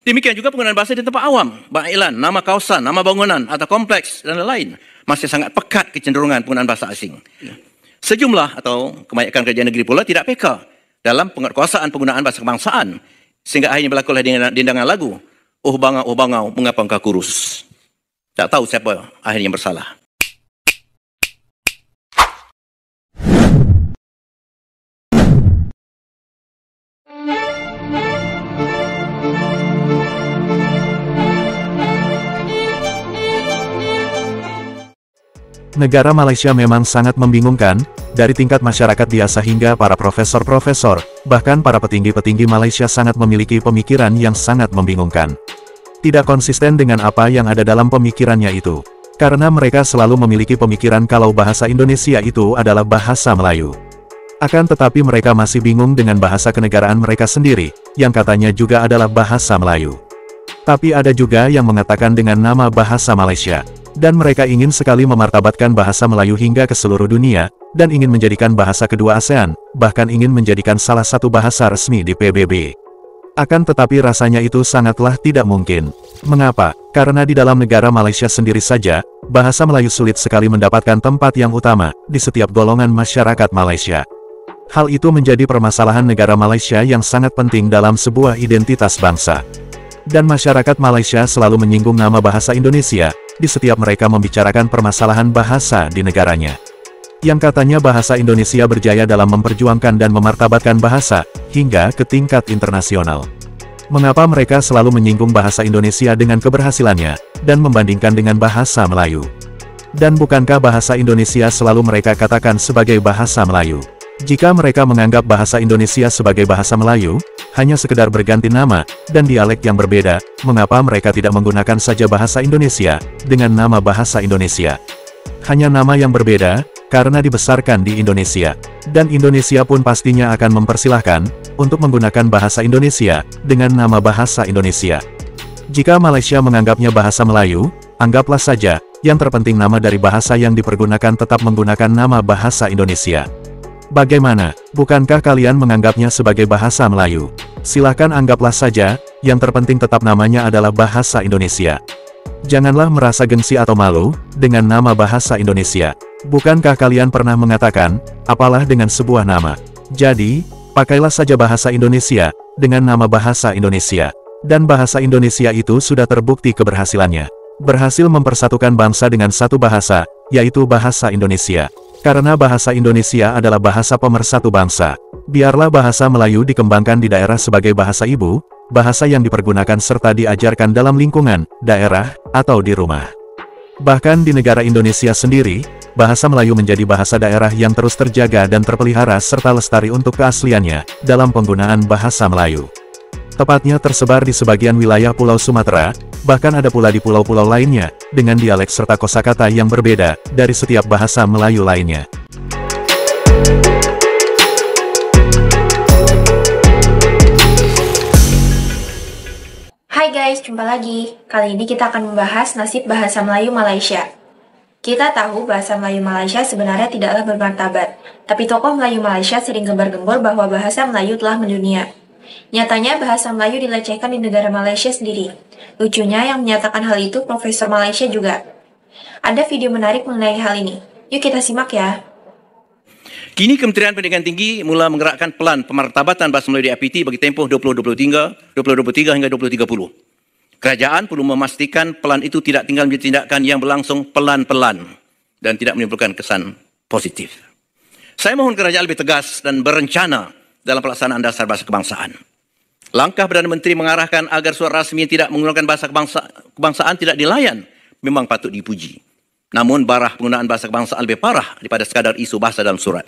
Demikian juga penggunaan bahasa di tempat awam, iklan, nama kawasan, nama bangunan atau kompleks dan lain-lain masih sangat pekat kecenderungan penggunaan bahasa asing. Sejumlah atau kebanyakan kerajaan negeri pula tidak peka dalam penguatkuasaan penggunaan bahasa kebangsaan sehingga akhirnya berlakulah dindangan lagu, oh bangau, mengapa engkau kurus? Tak tahu siapa akhirnya bersalah. Negara Malaysia memang sangat membingungkan, dari tingkat masyarakat biasa hingga para profesor-profesor, bahkan para petinggi-petinggi Malaysia sangat memiliki pemikiran yang sangat membingungkan. Tidak konsisten dengan apa yang ada dalam pemikirannya itu. Karena mereka selalu memiliki pemikiran kalau bahasa Indonesia itu adalah bahasa Melayu. Akan tetapi mereka masih bingung dengan bahasa kenegaraan mereka sendiri, yang katanya juga adalah bahasa Melayu. Tapi ada juga yang mengatakan dengan nama bahasa Malaysia. Dan mereka ingin sekali memartabatkan bahasa Melayu hingga ke seluruh dunia, dan ingin menjadikan bahasa kedua ASEAN, bahkan ingin menjadikan salah satu bahasa resmi di PBB. Akan tetapi rasanya itu sangatlah tidak mungkin. Mengapa? Karena di dalam negara Malaysia sendiri saja, bahasa Melayu sulit sekali mendapatkan tempat yang utama, di setiap golongan masyarakat Malaysia. Hal itu menjadi permasalahan negara Malaysia yang sangat penting dalam sebuah identitas bangsa. Dan masyarakat Malaysia selalu menyinggung nama bahasa Indonesia, di setiap mereka membicarakan permasalahan bahasa di negaranya. Yang katanya bahasa Indonesia berjaya dalam memperjuangkan dan memartabatkan bahasa, hingga ke tingkat internasional. Mengapa mereka selalu menyinggung bahasa Indonesia dengan keberhasilannya, dan membandingkan dengan bahasa Melayu? Dan bukankah bahasa Indonesia selalu mereka katakan sebagai bahasa Melayu? Jika mereka menganggap bahasa Indonesia sebagai bahasa Melayu, hanya sekedar berganti nama, dan dialek yang berbeda, mengapa mereka tidak menggunakan saja bahasa Indonesia, dengan nama bahasa Indonesia? Hanya nama yang berbeda, karena dibesarkan di Indonesia. Dan Indonesia pun pastinya akan mempersilahkan, untuk menggunakan bahasa Indonesia, dengan nama bahasa Indonesia. Jika Malaysia menganggapnya bahasa Melayu, anggaplah saja, yang terpenting nama dari bahasa yang dipergunakan tetap menggunakan nama bahasa Indonesia. Bagaimana, bukankah kalian menganggapnya sebagai bahasa Melayu? Silahkan anggaplah saja, yang terpenting tetap namanya adalah bahasa Indonesia. Janganlah merasa gengsi atau malu, dengan nama bahasa Indonesia. Bukankah kalian pernah mengatakan, apalah dengan sebuah nama? Jadi, pakailah saja bahasa Indonesia, dengan nama bahasa Indonesia. Dan bahasa Indonesia itu sudah terbukti keberhasilannya. Berhasil mempersatukan bangsa dengan satu bahasa, yaitu bahasa Indonesia. Karena bahasa Indonesia adalah bahasa pemersatu bangsa. Biarlah bahasa Melayu dikembangkan di daerah sebagai bahasa ibu, bahasa yang dipergunakan serta diajarkan dalam lingkungan, daerah, atau di rumah. Bahkan di negara Indonesia sendiri, bahasa Melayu menjadi bahasa daerah yang terus terjaga dan terpelihara serta lestari untuk keasliannya, dalam penggunaan bahasa Melayu. Tepatnya tersebar di sebagian wilayah Pulau Sumatera, bahkan ada pula di pulau-pulau lainnya, dengan dialek serta kosakata yang berbeda, dari setiap bahasa Melayu lainnya. Hai guys, jumpa lagi. Kali ini kita akan membahas nasib bahasa Melayu Malaysia. Kita tahu bahasa Melayu Malaysia sebenarnya tidaklah bermartabat, tapi tokoh Melayu Malaysia sering gembar-gembor bahwa bahasa Melayu telah mendunia. Nyatanya bahasa Melayu dilecehkan di negara Malaysia sendiri. Lucunya yang menyatakan hal itu Profesor Malaysia juga. Ada video menarik mengenai hal ini. Yuk kita simak ya. Kini Kementerian Pendidikan Tinggi mula menggerakkan pelan pemartabatan bahasa Melayu di APT bagi tempoh 2023 hingga 2030. Kerajaan perlu memastikan pelan itu tidak tinggal menjadi tindakan yang berlangsung pelan-pelan dan tidak menimbulkan kesan positif. Saya mohon kerajaan lebih tegas dan berencana dalam pelaksanaan dasar bahasa kebangsaan. Langkah Perdana Menteri mengarahkan agar surat rasmi yang tidak menggunakan bahasa kebangsaan tidak dilayan memang patut dipuji. Namun barah penggunaan bahasa kebangsaan lebih parah daripada sekadar isu bahasa dalam surat.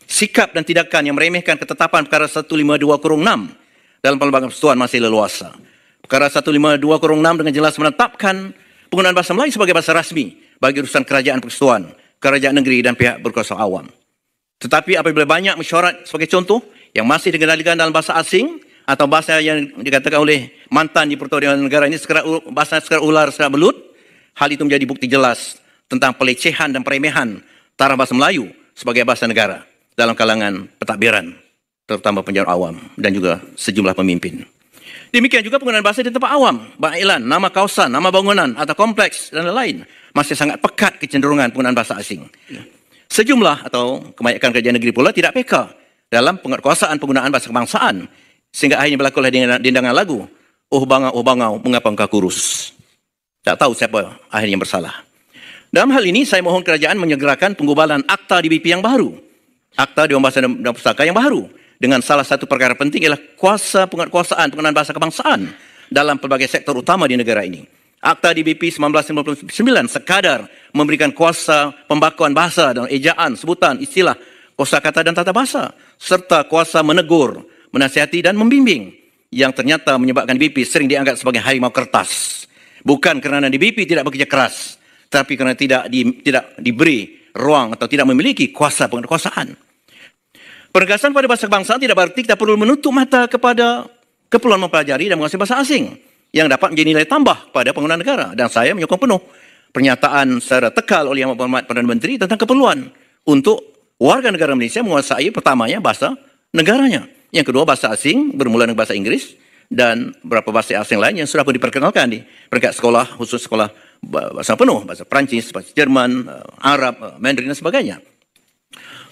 Sikap dan tindakan yang meremehkan ketetapan perkara 152/6 dalam Perlembagaan Persekutuan masih leluasa. Perkara 152/6 dengan jelas menetapkan penggunaan bahasa Melayu sebagai bahasa rasmi bagi urusan kerajaan persekutuan, kerajaan negeri dan pihak berkuasa awam. Tetapi apabila banyak mesyuarat sebagai contoh yang masih dikendalikan dalam bahasa asing atau bahasa yang dikatakan oleh mantan di Pertuan Negara ini bahasa sekadar ular, sekadar belut, hal itu menjadi bukti jelas tentang pelecehan dan peremehan taraf bahasa Melayu sebagai bahasa negara dalam kalangan pentadbiran, terutama penjara awam dan juga sejumlah pemimpin. Demikian juga penggunaan bahasa di tempat awam, bailan, nama kawasan, nama bangunan atau kompleks dan lain-lain. Masih sangat pekat kecenderungan penggunaan bahasa asing. Sejumlah atau kebanyakan kerajaan negeri pula tidak peka dalam penguatkuasaan penggunaan bahasa kebangsaan sehingga akhirnya berlakulah dindangan lagu, oh bangau, mengapa engkau kurus? Tak tahu siapa akhirnya bersalah. Dalam hal ini, saya mohon kerajaan menyegerakan penggubalan Akta DBP yang baru. Akta Dewan Bahasa dan Pustaka yang baru. Dengan salah satu perkara penting ialah kuasa penguatkuasaan penggunaan bahasa kebangsaan dalam pelbagai sektor utama di negara ini. Akta DBP 1959 sekadar memberikan kuasa pembakuan bahasa dan ejaan, sebutan, istilah, kosakata dan tata bahasa, serta kuasa menegur, menasihati dan membimbing yang ternyata menyebabkan DBP sering dianggap sebagai harimau kertas. Bukan kerana DBP tidak bekerja keras, tapi kerana tidak diberi ruang atau tidak memiliki kuasa penguatkuasaan. Penegasan pada bahasa kebangsaan tidak berarti kita perlu menutup mata kepada keperluan mempelajari dan menguasai bahasa asing yang dapat menjadi nilai tambah pada penggunaan negara. Dan saya menyokong penuh pernyataan secara tekal oleh Yang Berhormat Perdana Menteri tentang keperluan untuk warga negara Malaysia menguasai pertamanya bahasa negaranya. Yang kedua bahasa asing bermula dengan bahasa Inggeris dan beberapa bahasa asing lain yang sudah pun diperkenalkan di peringkat sekolah, khusus sekolah bahasa penuh, bahasa Perancis, bahasa Jerman, Arab, Mandarin dan sebagainya.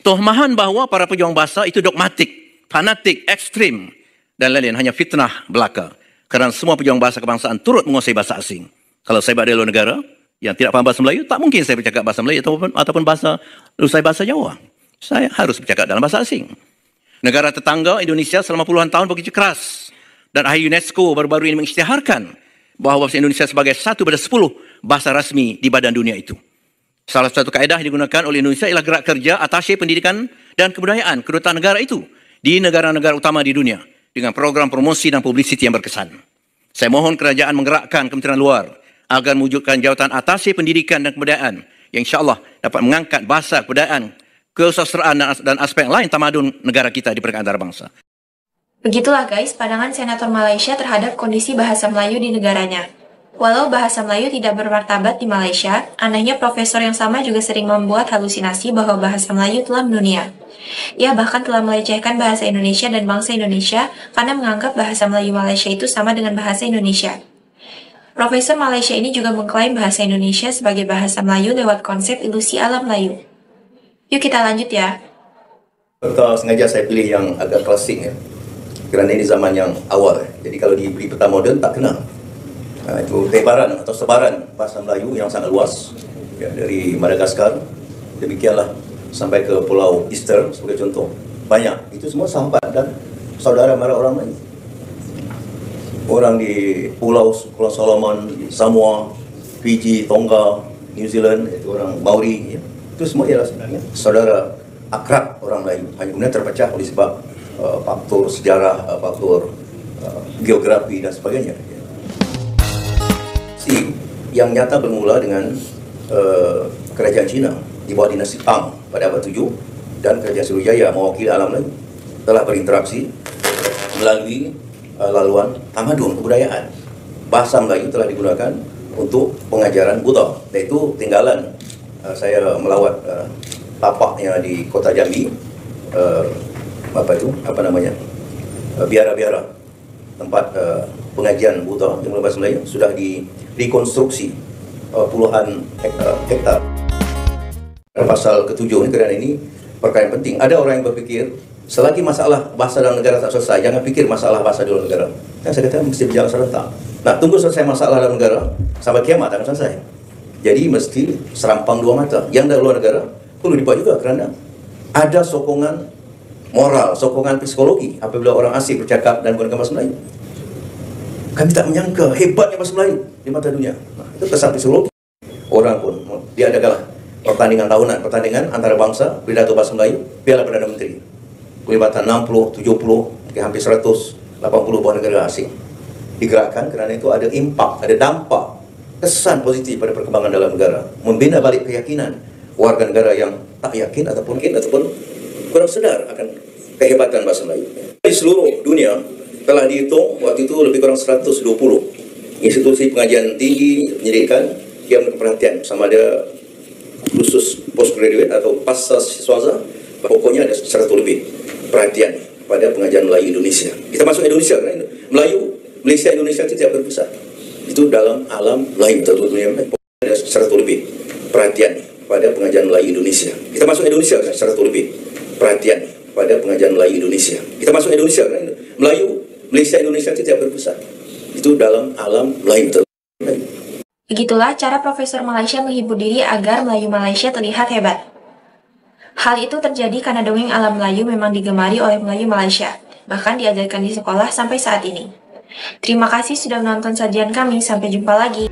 Tohmahan bahawa para pejuang bahasa itu dogmatik, fanatik, ekstrim dan lain-lain hanya fitnah belaka. Kerana semua pejuang bahasa kebangsaan turut menguasai bahasa asing. Kalau saya berada di luar negara yang tidak faham bahasa Melayu, tak mungkin saya bercakap bahasa Melayu ataupun bahasa Jawa. Saya harus bercakap dalam bahasa asing. Negara tetangga Indonesia selama puluhan tahun bekerja keras dan akhir UNESCO baru-baru ini mengisytiharkan bahawa bahasa Indonesia sebagai 1/10 bahasa rasmi di badan dunia itu. Salah satu kaedah yang digunakan oleh Indonesia ialah gerak kerja atasye pendidikan dan kebudayaan kedutaan negara itu di negara-negara utama di dunia dengan program promosi dan publicity yang berkesan. Saya mohon kerajaan menggerakkan Kementerian Luar agar mewujudkan jawatan atasye pendidikan dan kebudayaan yang insya-Allah dapat mengangkat bahasa, kebudayaan, kesusastraan dan aspek lain tamadun negara kita di peringkat antarabangsa. Begitulah guys pandangan Senator Malaysia terhadap kondisi bahasa Melayu di negaranya. Walau bahasa Melayu tidak bermartabat di Malaysia, anehnya profesor yang sama juga sering membuat halusinasi bahwa bahasa Melayu telah mendunia. Ia bahkan telah melecehkan bahasa Indonesia dan bangsa Indonesia karena menganggap bahasa Melayu Malaysia itu sama dengan bahasa Indonesia. Profesor Malaysia ini juga mengklaim bahasa Indonesia sebagai bahasa Melayu lewat konsep ilusi alam Melayu. Yuk kita lanjut ya. Betul, sengaja saya pilih yang agak klasik ya. Kerana ini zaman yang awal. Jadi kalau diberi peta moden tak kena. Itu tebaran atau sebaran bahasa Melayu yang sangat luas ya, dari Madagaskar demikianlah sampai ke Pulau Easter sebagai contoh. Banyak, itu semua sahabat dan saudara mara orang lain. Orang di Pulau Solomon, Samoa, Fiji, Tonga, New Zealand, itu orang Maori ya. Itu semua ialah sebenarnya saudara akrab orang lain. Hanya kemudian terpecah oleh sebab faktor sejarah, faktor geografi dan sebagainya. Yang nyata bermula dengan kerajaan Cina di bawah dinasti Tang pada abad 7 dan kerajaan Sriwijaya mewakili alam lain telah berinteraksi melalui laluan tamadun kebudayaan. Bahasa Melayu telah digunakan untuk pengajaran Buddha, iaitu tinggalan saya melawat tapaknya di kota Jambi, biara-biara tempat pengajian Buddha yang bahasa Melayu sudah rekonstruksi puluhan hektar. Pasal ke-7 kerana ini perkara yang penting. Ada orang yang berfikir selagi masalah bahasa dalam negara tak selesai, jangan fikir masalah bahasa di luar negara. Dan saya kata mesti berjalan serentak. Nah, tunggu selesai masalah dalam negara sampai kiamat akan selesai. Jadi mesti serampang dua mata. Yang dari luar negara perlu dibuat juga kerana ada sokongan moral, sokongan psikologi apabila orang asing bercakap dan menggunakan bahasa Melayu. Kami tak menyangka hebatnya bahasa Melayu di mata dunia. Itu kesan psikologi. Orang pun diadakanlah pertandingan tahunan, pertandingan antara bangsa, pidato bahasa Melayu, Piala Perdana Menteri. Pelibatan 60, 70, hampir 180 buah negara asing. Digerakkan kerana itu ada impak, ada dampak, kesan positif pada perkembangan dalam negara. Membina balik keyakinan warga negara yang tak yakin ataupun kurang sedar akan kehebatan bahasa Melayu. Di seluruh dunia telah dihitung waktu itu lebih kurang 120 institusi pengajian tinggi pendidikan yang perhatian sama ada khusus postgraduate atau pasca siswaza, pokoknya ada 100 lebih perhatian pada pengajian Melayu Indonesia. Kita masuk Indonesia kan? Melayu Malaysia Indonesia itu tidak berpisah. Itu dalam alam lain atau dunia ada 100 lebih perhatian pada pengajian Melayu Indonesia. Kita masuk Indonesia kan 100 lebih perhatian pada pengajian Melayu Indonesia. Kita masuk Indonesia kan Malaysia Indonesia itu tidak berpisah. Itu dalam alam lain atau dunia. Begitulah cara Profesor Malaysia menghibur diri agar Melayu Malaysia terlihat hebat. Hal itu terjadi karena dongeng alam Melayu memang digemari oleh Melayu Malaysia, bahkan diajarkan di sekolah sampai saat ini. Terima kasih sudah menonton sajian kami, sampai jumpa lagi.